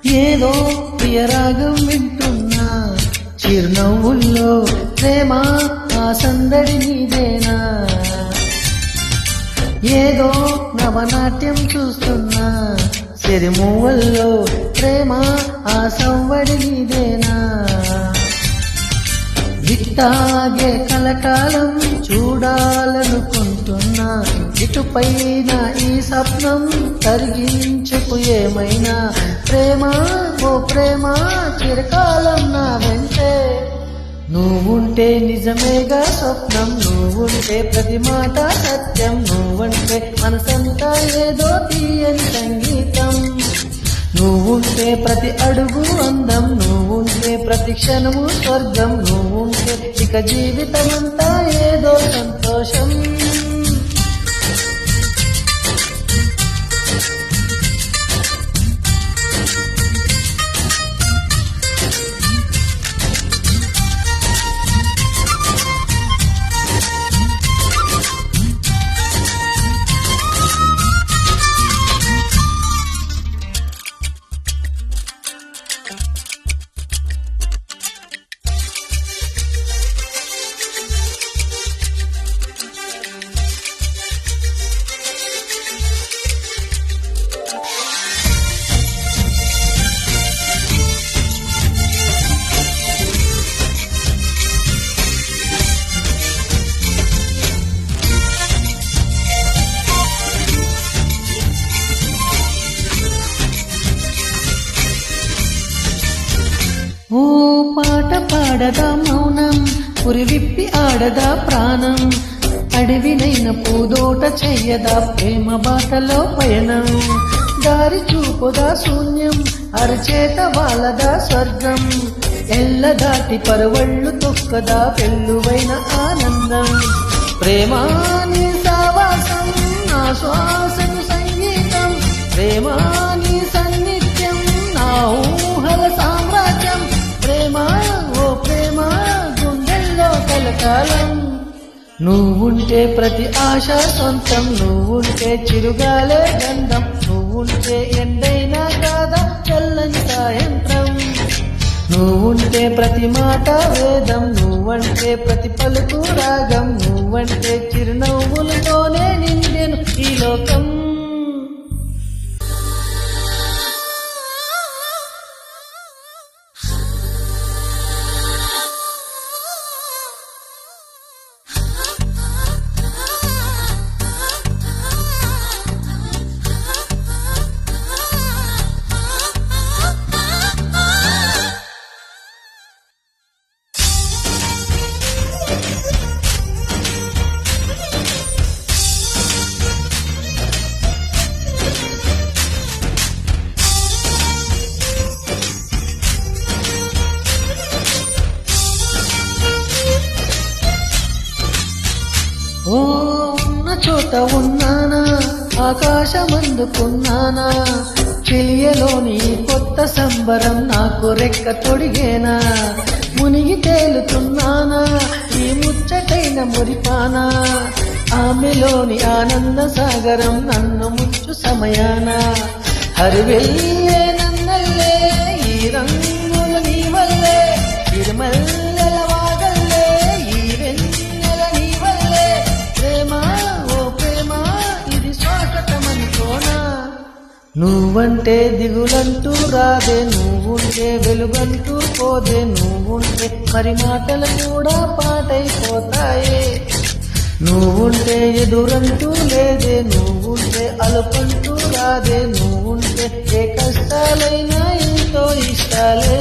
ఏదో ప్రియరాగం వింటున్నా, చిరునవ్వుల్లో ప్రేమ ఆ సందడి నీదేనా. ఏదో నవనాట్యం చూస్తున్నా, సిరిమూవల్లో ప్రేమ ఆ సంవడి నీదేనా. ఇట్టాగే కలకాలం చూడాలనుకుంటున్నా, ఇటుపైన ఈ స్వప్నం కరిగించుకు ఏమైనా. ప్రేమ ఓ ప్రేమ చిరకాలం నా వెంటే, నువ్వుంటే నిజమేగా స్వప్నం, నువ్వుంటే ప్రతి మాట సత్యం, నువ్వంటే మనసంతా ఏదో తీయని సంగీతం. నువ్వుంటే ప్రతి అడుగు అందం, నువ్వుంటే ప్రతి క్షణము స్వర్గం, నువ్వుంటే ఇక జీవితమంతా ఏదో సంతోషం. ఓ పాట పాడదా మౌనం, పురివిప్పి ఆడదా ప్రాణం, అడవినైన పూదోట చెయ్యదా ప్రేమ బాటలో పయనం. దారి చూపుదా శూన్యం, అరచేత వాళ్ళదా స్వర్గం, ఎల్ల దాటి పరవళ్ళు తొక్కదా పెళ్ళువైన ఆనందం. ప్రేమాని సావాసం నా శ్వాసను సంగీతం, ప్రేమాని సన్నిత్యం నా ఊహల సామ్రాజ్యం. ప్రేమ ఓ ప్రేమ గుండెల్లో కలకాలం, నువ్వుంటే ప్రతి ఆశ సొంతం, నువ్వుంటే చిరుగాలే గంధం, నువ్వుంటే ఎండైనా కాదా చల్లని సాయంత్రం. నువ్వుంటే ప్రతి మాట వేదం, నువ్వంటే ప్రతి పలుకు రాగం, నువ్వంటే చిరునవ్వులతోనే నిండెను ఈ లోకం. ఓ ఉన్న చోట ఉన్నానా, ఆకాశమందుకున్నానా, చెలియలోని కొత్త సంబరం నాకు రెక్క తొడిగేనా. మునిగి తేలుతున్నానా ఈ ముచ్చటైన మురిపానా, ఆమెలోని ఆనంద సాగరం నన్ను ముంచు సమయాన. హరివెల్లే నన్నల్లే ఈ రంగుల నీ వల్లే, తిరుమల్లెల వాగల్లే ఈ వెన్నెల నీ వల్లే. ప్రేమ ఓ ప్రేమ ఇది స్వాగతమనుకోనా, నువ్వంటే దిగులంటూ రాదే, నువ్వుంటే వెలుగంటూ పోదే, నువ్వుంటే మరి మాటలు కూడా పాటైపోతాయే. నువ్వుంటే ఎదురంటూ లేదే, నువ్వుంటే అలుపంటూ రాదే, నువ్వుంటే ఏ కష్టాలైనా ఎంతో ఇష్టాలే.